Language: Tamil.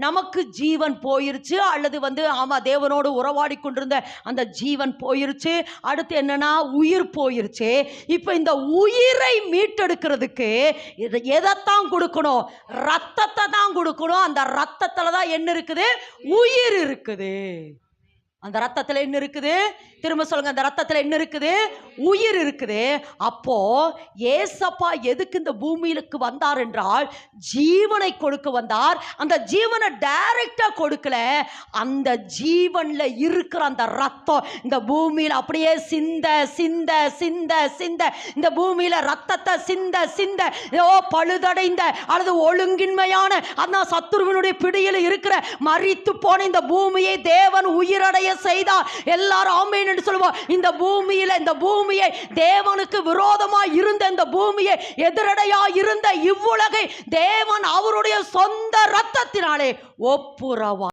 நமக்கு ஜீவன் போயிருச்சு, அல்லது ஆமா தேவனோடு உறவாடி கொண்டிருந்த அந்த ஜீவன் போயிருச்சு. அடுத்து என்னன்னா உயிர் போயிருச்சு. இப்ப இந்த உயிரை மீட்டெடுக்கிறதுக்கு எதைத்தான் கொடுக்கணும்? ரத்தத்தை தான் கொடுக்கணும். அந்த ரத்தத்துல தான் என்ன இருக்குது? உயிர் இருக்குது. அந்த ரத்தத்தில் என்ன இருக்குது? திரும்ப சொல்லுங்க. அந்த ரத்தத்தில் என்ன இருக்குது? உயிர் இருக்குது. அப்போ ஏசப்பா எதுக்கு இந்த பூமியிலுக்கு வந்தார் என்றால் ஜீவனை கொடுக்க வந்தார். அந்த ஜீவனை டைரக்டா கொடுக்கல, அந்த ஜீவன்ல இருக்கிற அந்த ரத்தம் இந்த பூமியில் அப்படியே சிந்த சிந்த சிந்த சிந்த இந்த பூமியில ரத்தத்தை சிந்த சிந்த பழுதடைந்த அல்லது ஒழுங்கின்மையான அந்த சத்துருவினுடைய பிடியில் இருக்கிற மரித்து போன இந்த பூமியை தேவன் உயிரடைய செய்தார். எல்லாரும் ஆமென் என்று சொல்லுவோம். இந்த பூமியை தேவனுக்கு விரோதமாய் இருந்த இந்த பூமியை எதிரடையாய் இருந்த இவ்வுலகை தேவன் அவருடைய சொந்த இரத்தத்தினாலே ஒப்புரவார்.